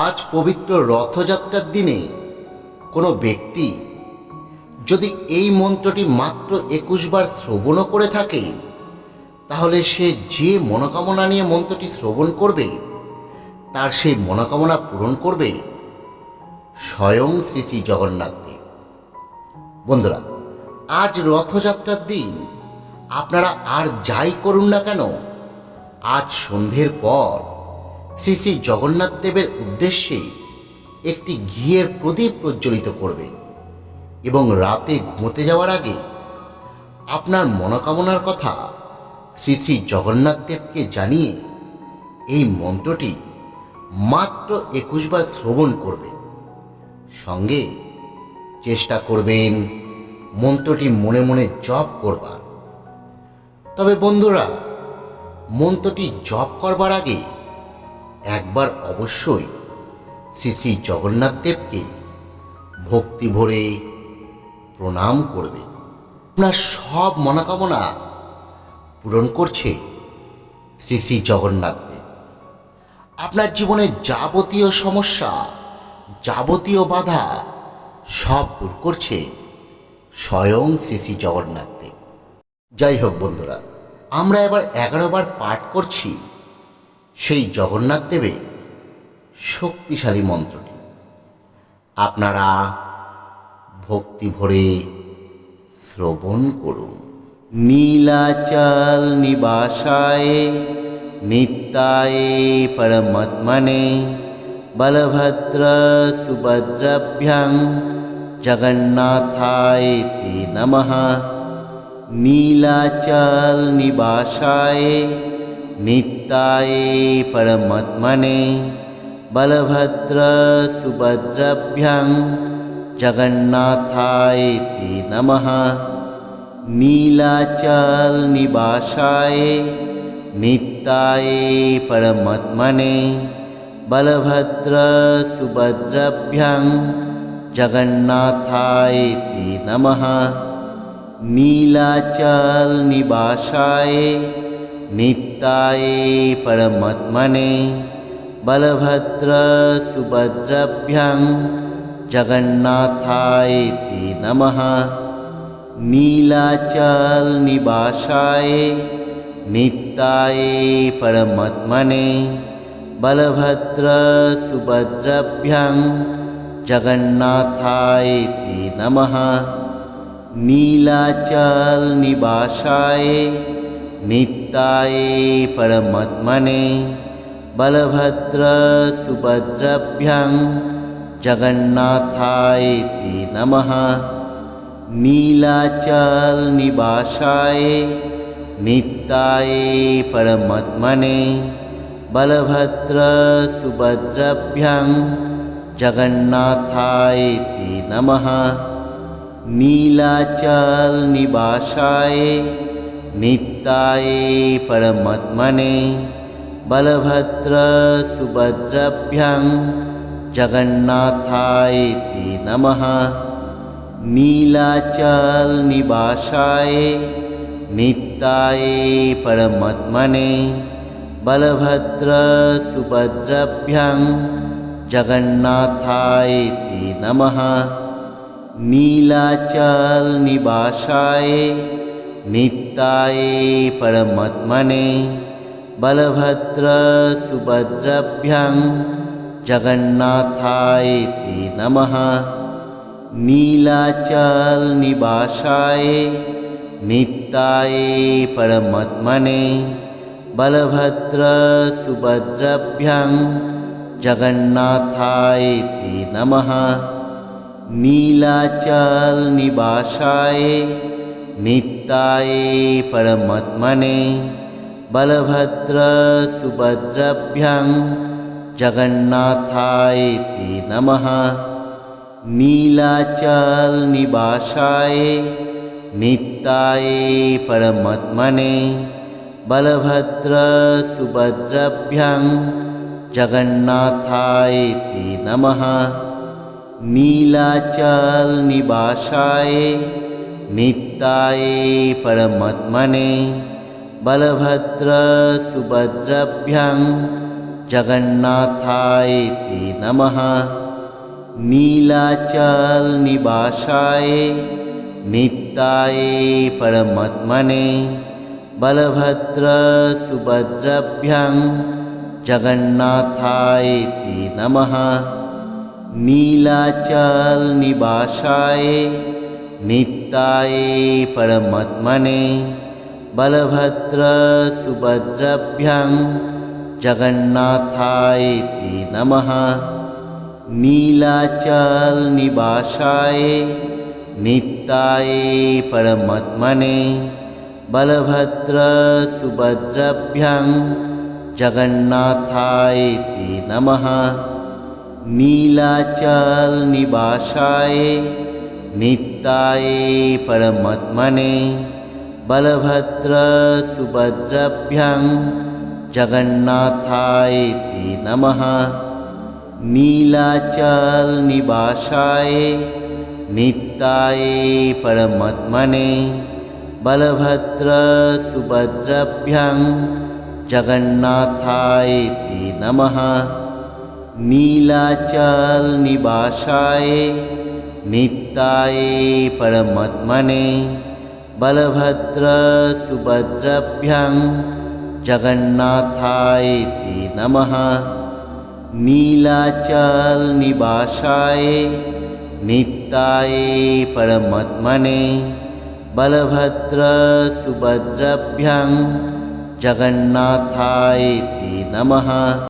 আজ পবিত্র রথযাত্রার দিনে কোনো ব্যক্তি যদি এই মন্ত্রটি মাত্র ২১ বার শ্রবণও করে থাকে, তাহলে সে যে মনোকামনা নিয়ে মন্ত্রটি শ্রবণ করবে তার সেই মনোকামনা পূরণ করবে স্বয়ং শ্রী শ্রী জগন্নাথ দেব। বন্ধুরা, আজ রথযাত্রার দিন আপনারা আর যাই করুন না কেন, আজ সন্ধ্যের পর শ্রী শ্রী জগন্নাথ দেবের উদ্দেশ্যে একটি ঘিয়ের প্রদীপ প্রজ্বলিত করবেন এবং রাতে ঘুমোতে যাওয়ার আগে আপনার মনোকামনার কথা শ্রী শ্রী জগন্নাথ দেবকে জানিয়ে এই মন্ত্রটি মাত্র ২১ বার শ্রবণ করবেন। সঙ্গে চেষ্টা করবেন মন্ত্রটি মনে মনে জপ করবার। তবে বন্ধুরা, মন্ত্রটি জপ করবার আগে একবার অবশ্যই শ্রী শ্রী জগন্নাথ দেবকে ভক্তি ভরে প্রণাম করবেন। আপনার সব মনোকামনা পূরণ করছে শ্রী শ্রী জগন্নাথ দেব। আপনার জীবনের যাবতীয় সমস্যা, যাবতীয় বাধা সব দূর করছে স্বয়ং শ্রী শ্রী জগন্নাথ দেব। যাই হোক বন্ধুরা, আমরা এবার ১১ বার পাঠ করছি সেই জগন্নাথ দেবের শক্তিশালী মন্ত্রটি। আপনারা ভক্তি ভরে শ্রবণ করুন। নীলাচল নিবাসায় নিত্যায় পরমাত্মনে বলভদ্র সুভদ্রাভ্যাং জগন্নাথায় তে নমঃ। নীলাচল নিবাসায় নিত্যায় পরমাত্মনে বলভদ্র সুভদ্রাভ্যাং জগন্নাথায় তে নমঃ। নীলাচল নিবাসায় নিত্যায় পরমাত্মনে বলভদ্র সুভদ্রাভ্যাং জগন্নাথায় তে নমঃ। নীলাচল নিবাসায় নিত্যায় পরমাত্মনে বলভদ্র সুভদ্রাভ্যাং জগন্নাথায় তে নমঃ। নীলাচল নিবাসায় নিত্যায় পরমাত্মনে বলভদ্র সুভদ্রাভ্যাং জগন্নাথায় তে নমঃ। নীলাচল নিবাসায় নিত্যায় পরমাত্মনে বলভদ্র সুভদ্রাভ্যাং জগন্নাথায় তে নমঃ। নীলাচল নিবাসায় নিত্যায় পরমাত্মনে বলভদ্র সুভদ্রাভ্যাং জগন্নাথায় তে নমঃ। নীলাচল নিবাসায় নিত্যায় পরমাত্মনে বলভদ্র সুভদ্রাভ্যাং জগন্নাথায় তে নমঃ। নীলাচল নিবাসায় নিত্যায় পরমাত্মনে বলভদ্র সুভদ্রাভ্যাং জগন্নাথায় তে নমঃ। নীলাচল নিবাসায় নিত্যায় পরমাত্মনে বলভদ্র সুভদ্রাভ্যাং জগন্নাথায় তে নমঃ। নীলাচল নিবাসায় নিত্যায় পরমাত্মনে বলভদ্র সুভদ্রাভ্যাং জগন্নাথায় তে নমঃ। নীলাচল নিবাসায় নিত্যায় পরমাত্মনে বলভদ্র সুভদ্রাভ্যাং জগন্নাথায় তে নমঃ। নীলাচল নিবাসায় নিত্যায় পরমাত্মনে বলভদ্র সুভদ্রাভ্যাং জগন্নাথায় তে নমঃ। নীলাচল নিবাসায় নিত্যায় পরমাত্মনে বলভদ্র সুভদ্রাভ্যাং जगन्नाथायते नमः। नीलाचलनिवासाय नित्याय परमात्मने बलभद्रसुभद्राभ्यां जगन्नाथायते नमः। नीलाचलनिवासाय नित्याय परमात्मने बलभद्रसुभद्राभ्यां जगन्नाथायते नमः। नीलाचलनिवासाय नित्याय परमात्मने बलभद्रसुभद्राभ्यां जगन्नाथायते नमः। नीलाचलनिवासाय नित्याय परमात्मने बलभद्रसुभद्राभ्यां जगन्नाथायते नमः। नीलाचलनिवासाय नित्याय परमात्मने बलभद्रसुभद्राभ्यां जगन्नाथायते नमः। नीलाचलनिवासाय नित्याय परमात्मने बलभद्रसुभद्राभ्यां जगन्नाथायते नमः। नीलाचलनिवासाय नित्याय परमात्मने बलभद्रसुभद्राभ्यां जगन्नाथायते नमः।